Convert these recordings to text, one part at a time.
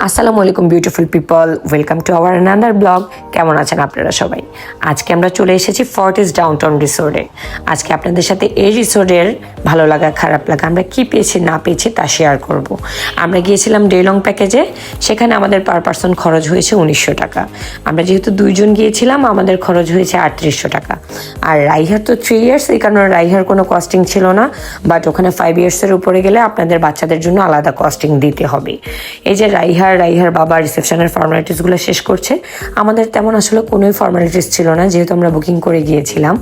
আসসালামু আলাইকুম beautiful people, welcome to our another blog. কেমন আছেন আপনারা সবাই? আজকে আমরা চলে এসেছি ফর্টিস ডাউনটাউন রিসোর্টে। আজকে আপনাদের সাথে এই রিসোর্টের ভালো লাগা খারাপ লাগা আমরা কী পেয়েছি না পেয়েছি তা শেয়ার করব। আমরা গিয়েছিলাম ডে লং প্যাকেজে, সেখানে আমাদের পার পারসন খরচ হয়েছে 1900 টাকা। আমরা যেহেতু 2 জন গিয়েছিলাম আমাদের খরচ হয়েছে 3800 টাকা। আর রাইহার তো 3 ইয়ার্স, এই কারণে রাইহার কোনো কস্টিং ছিল না, বাট ওখানে 5 ইয়ার্সের উপরে গেলে আপনাদের বাচ্চাদের জন্য আলাদা কস্টিং দিতে হবে। এই যে রাইহার বাবা রিসেপশনের ফর্মালিটিসগুলো শেষ করছে, আমাদের তেমন আসলে কোনোই ফর্মালিটিস ছিল না যেহেতু আমরা বুকিং করে গিয়েছিলাম।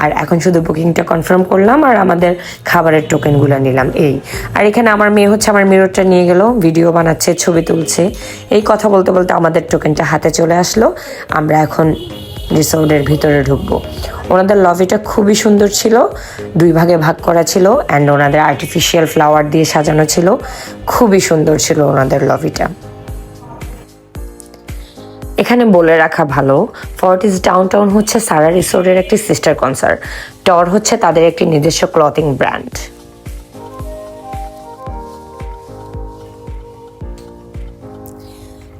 আর এখন শুধু বুকিংটা কনফার্ম করলাম আর আমাদের খাবারের টোকেনগুলো নিলাম এই। আর এখানে আমার মেয়ে হচ্ছে আমার মিররটা নিয়ে গেল, ভিডিও বানাচ্ছে, ছবি তুলছে। এই কথা বলতে বলতে আমাদের টোকেনটা হাতে চলে আসলো। আমরা এখন রিসোর্টের ভিতরে ঢুকবো। ওনাদের লবিটা খুবই সুন্দর ছিল, 2 ভাগে ভাগ করা ছিল, অ্যান্ড ওনাদের আর্টিফিশিয়াল ফ্লাওয়ার দিয়ে সাজানো ছিল। খুবই সুন্দর ছিল ওনাদের লবিটা। এখানে বলে রাখা ভালো, ফর্টিস ডাউনটাউন হচ্ছে সারা রিসোর্টের একটি সিস্টার কনসার্ট। টর হচ্ছে তাদের একটি নিজস্ব ক্লথিং ব্র্যান্ড।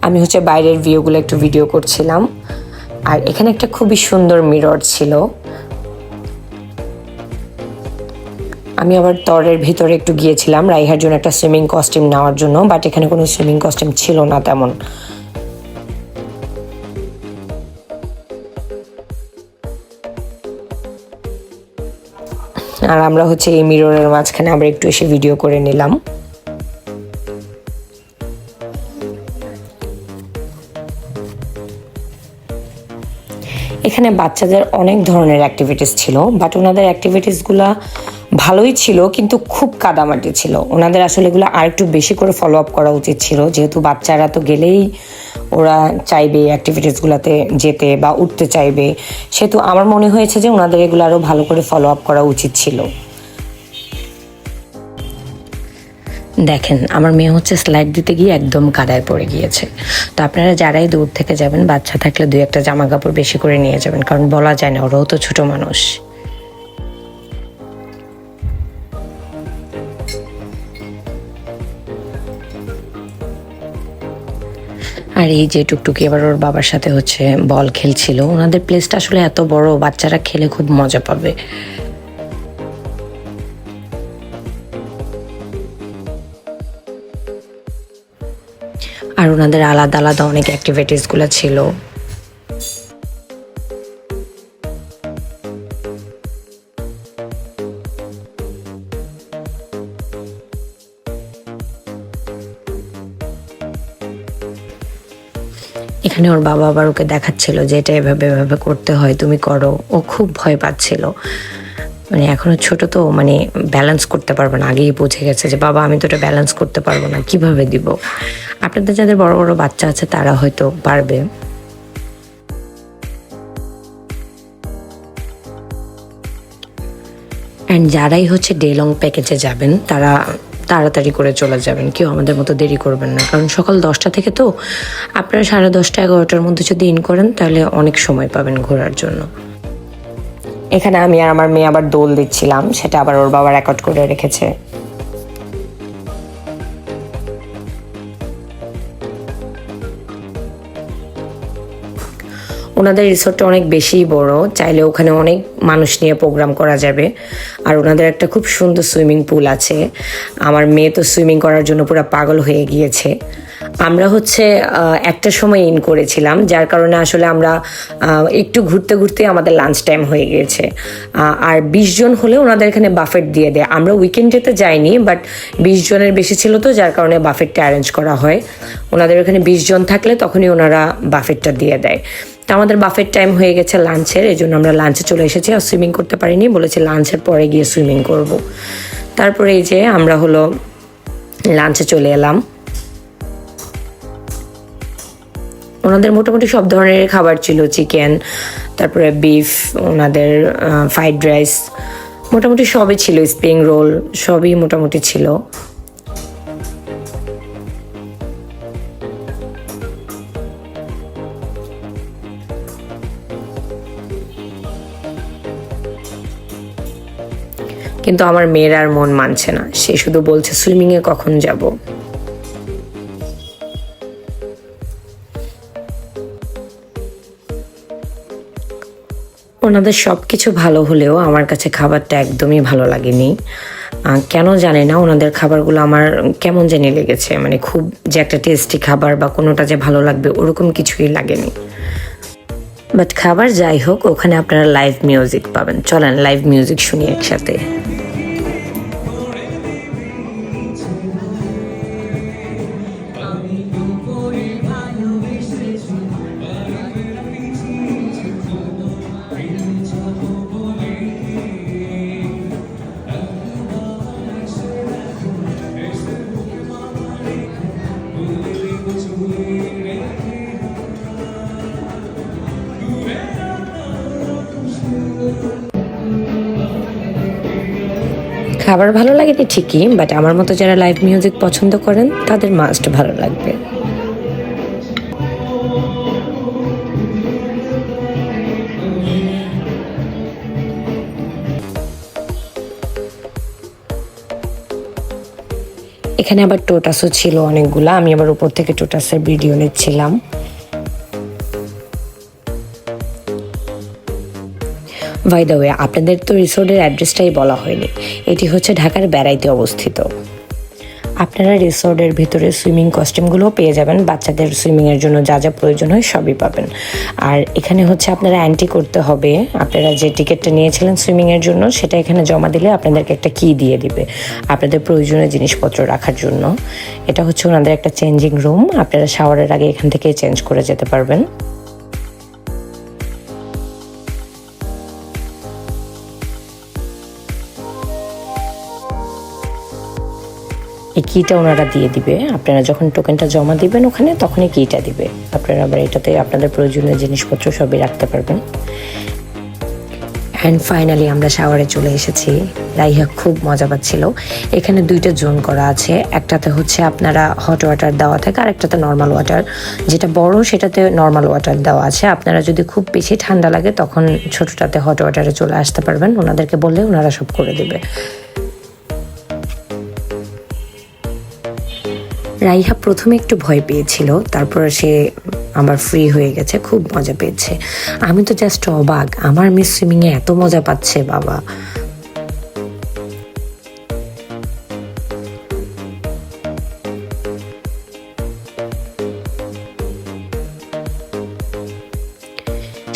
আমি হচ্ছে বাইরের ভিউগুলো একটু ভিডিও করছিলাম। আর এখানে একটা খুবই সুন্দর মিরর ছিল। আমি আবার টরের ভিতরে একটু গিয়েছিলাম রাইহার জন্য একটা সুইমিং কস্টিউম নেওয়ার জন্য, বাট এখানে কোনো সুইমিং কস্টিউম ছিল না তেমন। আর আমরা হচ্ছে এই মিররের মাঝখানে আবার একটু এসে ভিডিও করে নিলাম। এখানে বাচ্চাদের অনেক ধরনের অ্যাক্টিভিটিস ছিল, বাট ওনাদের অ্যাক্টিভিটিসগুলো ভালোই ছিল কিন্তু খুব কাদামাটি ছিল। ওনাদের আসলে এগুলো আর একটু বেশি করে ফলো আপ করা উচিত ছিল, যেহেতু বাচ্চারা তো গেলেই ওরা চাইবে অ্যাক্টিভিটিসগুলোতে যেতে বা উঠতে চাইবে, সেহেতু আমার মনে হয়েছে যে ওনাদের এগুলো আরও ভালো করে ফলো আপ করা উচিত ছিল। দেখেন আমার মেয়ে হচ্ছে স্লাইড দিতে গিয়ে একদম কাদায় পড়ে গিয়েছে। তো আপনারা যারাই দূর থেকে যাবেন, বাচ্চা থাকলে 2-1টা জামা কাপড় বেশি করে নিয়ে যাবেন, কারণ বলা যায় না, ওরাও তো ছোট মানুষ। আর এই যে টুকটুকি এবার ওর বাবার সাথে হচ্ছে বল খেলছিল। ওনাদের প্লেসটা আসলে এত বড়, বাচ্চারা খেলে খুব মজা পাবে। আর ওনাদের আলাদা আলাদা অনেক অ্যাক্টিভিটিসগুলো ছিল। এখানে ওর বাবা আবার ওকে দেখাচ্ছিল যে এটা এভাবে এভাবে করতে হয়, তুমি করো। ও খুব ভয় পাচ্ছিল, মানে এখনো ছোট তো, মানে ব্যালেন্স করতে পারবে না। আগেই বুঝে গেছে যে বাবা আমি তো এটা ব্যালেন্স করতে পারবো না, কিভাবে দিব। আপনাদের যাদের বড় বড় বাচ্চা আছে তারা হয়তো পারবে। অ্যান্ড যারাই হচ্ছে ডে লং প্যাকেজে যাবেন তারা তাড়াতাড়ি করে চলে যাবেন, কেউ আমাদের মতো দেরি করবেন না, কারণ সকাল 10টা থেকে তো আপনারা 10:30 11টার মধ্যে যদি ইন করেন তাহলে অনেক সময় পাবেন ঘোরার জন্য। এখানে আমি আর আমার মেয়ে আবার দোল দিচ্ছিলাম, সেটা আবার ওর বাবা রেকর্ড করে রেখেছে। ওনাদের রিসোর্টটা অনেক বেশি বড়, চাইলে ওখানে অনেক মানুষ নিয়ে প্রোগ্রাম করা যাবে। আর ওনাদের একটা খুব সুন্দর সুইমিং পুল আছে। আমার মেয়ে তো সুইমিং করার জন্য পুরো পাগল হয়ে গিয়েছে। আমরা হচ্ছে একটা সময় ইন করেছিলাম, যার কারণে আসলে আমরা একটু ঘুরতে ঘুরতে আমাদের লাঞ্চ টাইম হয়ে গিয়েছে। আর 20 জন হলে ওনাদের এখানে বাফেট দিয়ে দেয়। আমরা উইকেন্ডেতে যাইনি, বাট 20 জনের বেশি ছিল তো, যার কারণে বাফেটটা অ্যারেঞ্জ করা হয়। ওনাদের এখানে 20 জন থাকলে তখনই ওনারা বাফেটটা দিয়ে দেয়। তো আমাদের বাফেট টাইম হয়ে গেছে লাঞ্চের, এই জন্য আমরা লাঞ্চে চলে এসেছি। আর সুইমিং করতে পারিনি, বলেছি লাঞ্চের পরে গিয়ে সুইমিং করব। তারপরে এই যে আমরা হলো লাঞ্চে চলে এলাম। ওনাদের মোটামুটি সব ধরনের খাবার ছিল, চিকেন, তারপরে বিফ, ওনাদের ফ্রাইড রাইস, মোটামুটি সবই ছিল, স্প্রিং রোল, সবই মোটামুটি ছিল। কিন্তু আমার মেয়ের আর মন মানছে না, সে শুধু বলছে সুইমিংয়ে কখন যাব। ওনাদের সব কিছু ভালো হলেও আমার কাছে খাবারটা একদমই ভালো লাগেনি। কেন জানি না, ওনাদের খাবারগুলো আমার কেমন জানি লেগেছে, মানে খুব যে একটা টেস্টি খাবার বা কোনোটা যে ভালো লাগবে ওরকম কিছুই লাগেনি। বাট খাবার যাই হোক, ওখানে আপনারা লাইভ মিউজিক পাবেন। চলেন লাইভ মিউজিক শুনি একসাথে। খাবার ভালো লাগেনি ঠিকই, বাট আমার মতো যারা লাইভ মিউজিক পছন্দ করেন তাদের মাস্ট ভালো লাগবে। এখানে আবার টোটাসও ছিল অনেকগুলা, আমি আবার উপর থেকে টোটাসের ভিডিও নিচ্ছিলাম। বাই দ্য ওয়ে, আপনাদের তো রিসোর্টের অ্যাড্রেসটাই বলা হয়নি। এটি হচ্ছে ঢাকার বেড়াইতে অবস্থিত। আপনারা রিসোর্টের ভিতরে সুইমিং কস্টিউমগুলোও পেয়ে যাবেন, বাচ্চাদের সুইমিংয়ের জন্য যা যা প্রয়োজন হয় সবই পাবেন। আর এখানে হচ্ছে আপনারা এন্ট্রি করতে হবে। আপনারা যে টিকিটটা নিয়েছিলেন সুইমিংয়ের জন্য সেটা এখানে জমা দিলে আপনাদেরকে একটা কি দিয়ে দিবে আপনাদের প্রয়োজনীয় জিনিসপত্র রাখার জন্য। এটা হচ্ছে ওনাদের একটা চেঞ্জিং রুম, আপনারা শাওয়ারের আগে এখান থেকে চেঞ্জ করে যেতে পারবেন। এই কিটা ওনারা দিয়ে দিবে, আপনারা যখন টোকেনটা জমা দিবেন ওখানে তখনই কিটা দিবে। আপনারা আবার এটাতে আপনাদের প্রয়োজনীয় জিনিসপত্র সবই রাখতে পারবেন। অ্যান্ড ফাইনালি আমরা শাওয়ারে চলে এসেছি। রাইহা খুব মজা পাচ্ছিল। এখানে দুইটা জোন করা আছে, একটাতে হচ্ছে আপনারা হট ওয়াটার দেওয়া থাকে আর একটাতে নর্মাল ওয়াটার। যেটা বড় সেটাতে নর্মাল ওয়াটার দেওয়া আছে। আপনারা যদি খুব বেশি ঠান্ডা লাগে তখন ছোটটাতে হট ওয়াটারে চলে আসতে পারবেন, ওনাদেরকে বললে ওনারা সব করে দেবে। রাইহা প্রথমে একটু ভয় পেয়েছিল, তারপর সে আবার ফ্রি হয়ে গেছে, খুব মজা পেয়েছে। আমি তো জাস্ট অবাক, আমার মিস সুইমিংয়ে এত মজা পাচ্ছে বাবা।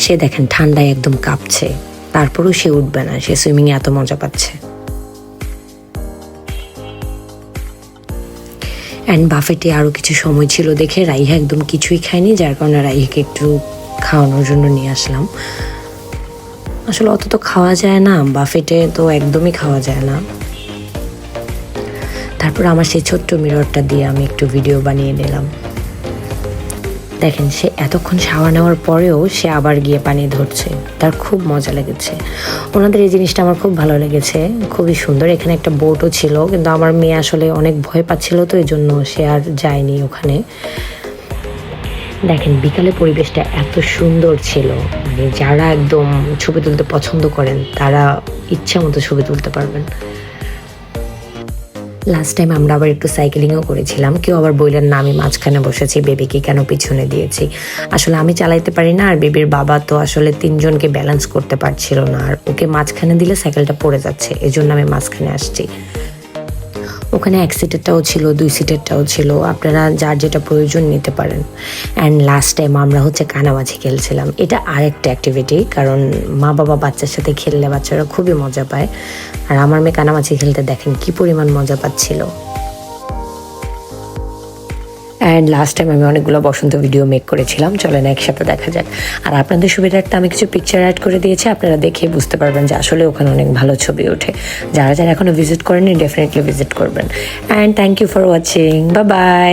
সে দেখেন ঠান্ডায় একদম কাঁপছে, তারপরেও সে উঠবে না, সে সুইমিংয়ে এত মজা পাচ্ছে। অ্যান্ড বাফেটে আরও কিছু সময় ছিল দেখে রাইহা একদম কিছুই খায়নি, যার কারণে রাইহাকে একটু খাওয়ানোর জন্য নিয়ে আসলাম। আসলে অত তো খাওয়া যায় না বাফেটে, তো একদমই খাওয়া যায় না। তারপর আমার সেই ছোট্ট মিররটা দিয়ে আমি একটু ভিডিও বানিয়ে নিলাম। দেখেন সে এতক্ষণ শাওয়ার নেওয়ার পরেও সে আবার গিয়ে পানি ধরছে, তার খুব মজা লেগেছে। ওনাদের এই জিনিসটা আমার খুব ভালো লেগেছে, খুবই সুন্দর। এখানে একটা বোটও ছিল, কিন্তু আমার মেয়ে আসলে অনেক ভয় পাচ্ছিল, তো এই জন্য সে আর যায়নি ওখানে। দেখেন বিকালে পরিবেশটা এত সুন্দর ছিল, মানে যারা একদম ছবি তুলতে পছন্দ করেন তারা ইচ্ছা মতো ছবি তুলতে পারবেন। লাস্ট টাইম আমরা আবার একটু সাইকেলিংও করেছিলাম। কেউ আবার বললেন না আমি মাঝখানে বসেছি, বেবিকে কেন পিছনে দিয়েছি। আসলে আমি চালাইতে পারি না, আর বেবির বাবা তো আসলে তিনজনকে ব্যালেন্স করতে পারছিল না, আর ওকে মাঝখানে দিলে সাইকেলটা পড়ে যাচ্ছে, এজন্য আমি মাঝখানে আসছি। ওখানে এক সিটেরটাও ছিল, 2 সিটেরটাও ছিল, আপনারা যার যেটা প্রয়োজন নিতে পারেন। অ্যান্ড লাস্ট টাইম আমরা হচ্ছে কানামাছি খেলছিলাম। এটা আরেকটা অ্যাক্টিভিটি, কারণ মা বাবা বাচ্চার সাথে খেললে বাচ্চারা খুবই মজা পায়। আর আমার মেয়ে কানামাছি খেলতে দেখেন কি পরিমাণ মজা পাচ্ছিল। অ্যান্ড লাস্ট টাইম আমি অনেকগুলো বসন্ত ভিডিও মেক করেছিলাম, চলেন একসাথে দেখা যাক। আর আপনাদের সুবিধার্থে আমি কিছু পিকচার অ্যাড করে দিয়েছি, আপনারা দেখে বুঝতে পারবেন যে আসলে ওখানে অনেক ভালো ছবি ওঠে। যারা যারা এখনও ভিজিট করেনি ডেফিনেটলি ভিজিট করবেন। And thank you for watching, bye by.